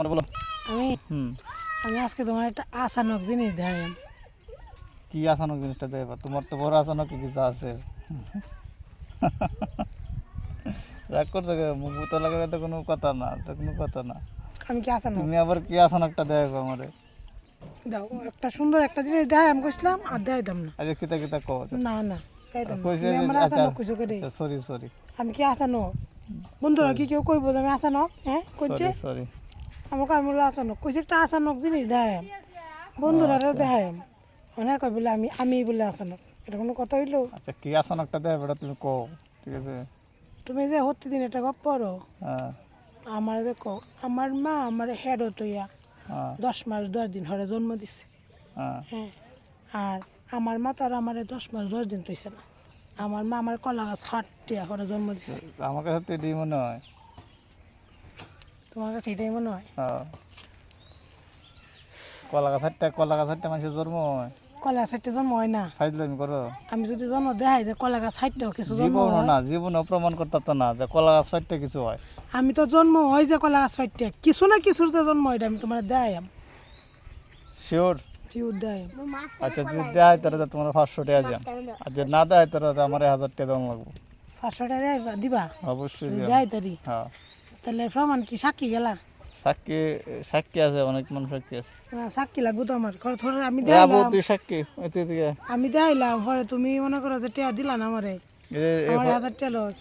বলো। আমি আমি আজকে তোমার একটা আচানক জিনিস দেখাইম। কি আচানক জিনিসটা দেবা? তোমার তো বড় আচানক কিছু আছে। রাগ করছো কে? মুখ বুতা লাগালে তো কোনো কথা না, এটা কোনো কথা না। আমি কি আচানক তুমি আবার কি আচানকটা দেখো আমারে? দাও একটা সুন্দর একটা জিনিস দেখাইম কইছিলাম আর দেখাইতাম না। আচ্ছা কিতা কিতা কও? না না দেখাইতাম না। কইছে তুমি যে আমার আচ্ছা আচানক কইছো করে। সরি সরি আমি কি আচানক? বন্ধুরা কি কেউ কইবো যে আমি আচানক? হ্যাঁ কইছে সরি সরি। আমাকে আমি বলে আচানক কইছে একটা আচানক জিনিস দেখাইম। বন্ধুরা দেখাইম অনেক কই বলে আমি বলে আচানক। এটা কোনো কথা হইলো? আচ্ছা কি আচানকটা দেবে এটা তুমি কও, ঠিক আছে? তুমি যে প্রতিদিন একটা গপ পড়ো হ্যাঁ আমার দেখো আমার মা আমার হেড হইয়া হ্যাঁ 10 মাস 10 দিন হরে জন্ম দিছে। হ্যাঁ। হ্যাঁ আর আমার মা তার আমার 10 মাস 10 দিন তৈছে না। আমার মা আমার কলা গাছ হাঁটতে করে জন্ম দিছে। আমার কাছে তো এটাই মনে হয়। তোমার কাছে এটাই মনে হয়? হ্যাঁ। কলা গাছ হাঁটতে মানুষের জন্ম হয়। কলা গাছ হাঁটতে জন্ম হয় না? ফাইজলামি করো। আমি যদি জন্ম দেখাই যে কলা গাছ হাঁটতেও কিছু জন্ম জীবনও হয়, না, জীবনও প্রমাণ করতে না যে কলা গাছ ফাইটটা কিছু হয়। আমি তো জন্ম হয় যে কলা গাছ হাঁটতে কিছু না কিছুর যে জন্ম হয় এটা আমি তোমার দেখাইম। শিওর? চিউর দেখাইম। আচ্ছা যদি দেয় তাহলে তো তোমার 500 টাকা যান, আর যদি না দেয় তাহলে তো আমার 1000 টাকা দেওয়া লাগবে। 500 টাকা দিবা? অবশ্যই যদি দিও। দেয় তারি হ্যাঁ তাহলে প্রমাণ কি সাক্ষী গেলা? সাক্ষী, সাক্ষী আছে, অনেক মানুষ সাক্ষী আছে। সাক্ষী লাগবো তো আমার থোড়া আমি আবু দেখাইলাম, তুই সাক্ষী এদিকে। আমি দেখাইলাম পরে তুমি মনে করো যে টিয়া দিলা না আমারে, আমার 1000 টাকা লস।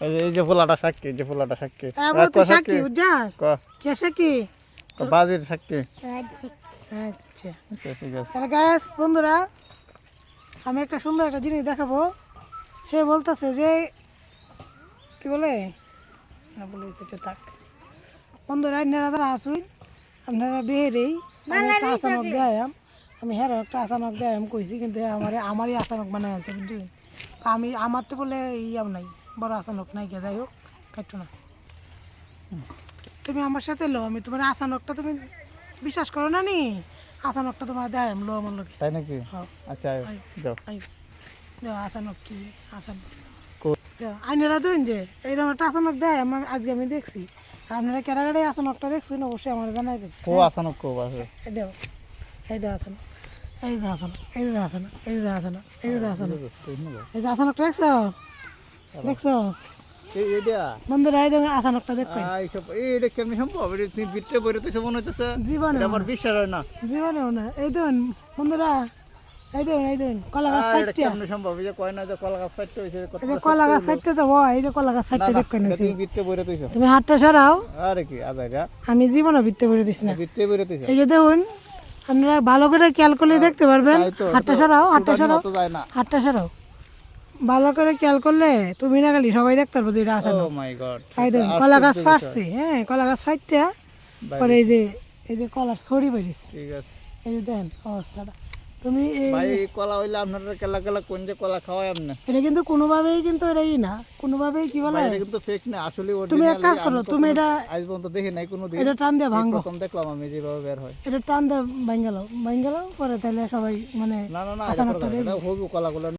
এই যে ফুলাটা সাক্ষী, যে ফুলাটা সাক্ষী। আবু তুই সাক্ষী বুঝছাস? ক কে সাক্ষী? বাজির সাক্ষী। আচ্ছা আচ্ছা ঠিক আছে। তাহলে গাইস বন্ধুরা আমি একটা সুন্দর একটা জিনিস দেখাবো। সে বলতেছে যে কি বলে না বলে সেটা থাক। বন্ধুরা আপনারা যারা আসুন আপনারা বেরেই আমি একটা আচানক দেয়াম, আমি হ্যাঁ একটা আচানক দেয়াম কইছি কিন্তু আমারই আচানক বানায় আনছে বুঝলি। আমার তো বলে ইয়াম নাই, বড় আচানক নাই কে, যাই হোক কাটতো না। তুমি আমার সাথে লো, আমি তোমার আচানকটা তুমি বিশ্বাস করো না নি, আচানকটা তোমার দেয়াম লো আমার লোকে। তাই নাকি? হ্যাঁ আচ্ছা যাও। দেও আচানক কি আচানক কো- আইনেরা দেন যে এইরকম একটা আচানক দেয় আজকে আমি দেখছি। আপনারা কেরাগাড়ে আচানকটা দেখছেন অবশ্যই আমার জানাইবেন। কো আসানক কো আছে। এই দেও এই দেও আচানক, এই দেও আচানক, এই দেও আচানক, এই দেও আচানক, এই দেও আচানক, এই যে আচানকটা দেখছো দেখছো এইটা বন্ধুরা, এই দেখুন আচানকটা দেখবেন। এইটা কেমনি সম্ভব? এটা তুমি ভিতরে বইরে তো মনে হইতেছে জীবনে এটা আমার বিশ্বাস হয় না। জীবনেও না। এই দেখুন বন্ধুরা, এই দেখুন কলা গাছ এটা সাইডটা, কেমনি সম্ভব? এই যে কয় না যে কলা গাছ ফাইটতে হইছে, এই যে কলা গাছ সাইডটা তো হয়, এই যে কলা গাছ সাইডটা দেখবেন। তুমি ভিতরে বইরে তুইছো? তুমি হাতটা সরাও, আরে কি আজাইরা আমি জীবনে ভিত্তে করে দিছি না। ভিতরে বইরে তুইছো? এই যে দেখুন আপনারা ভালো করে খেয়াল করলে দেখতে পারবেন। তাই তো, হাতটা সরাও, হাতটা সুটানি সরাও, মতো যায় না। হাতটা সরাও, ভালো করে খেয়াল করলে তুমি না খালি সবাই দেখতে পারবো যে এটা আছে না। ও মাই গড। এই দেখুন কলা গাছ ফাটছে, হ্যাঁ কলা গাছ ফাটটা পরে এই যে কলার ছড়ি বেরিয়েছে, ঠিক আছে এই যে দেখেন অবস্থাটা। তুমি ভাই, কলা হইলে আপনারা কেলা কেলা কোন যে কলা খাওয়ায় আপনি? এটা কিন্তু কোনোভাবেই কিন্তু এটাই না, কোনোভাবেই কি বলে, ভাই এটা কিন্তু ফেক না, আসলে তুমি এক কাজ করো, তুমি এটা আজ পর্যন্ত দেখি নাই কোনো দিন। এটা টান দিয়ে ভাঙো, প্রথম দেখলাম আমি যেভাবে বের হয়। এটা টান দিয়ে ভাঙ গেল পরে তাহলে সবাই মানে না না না, আচানকটা এটা হবু কলাগুলো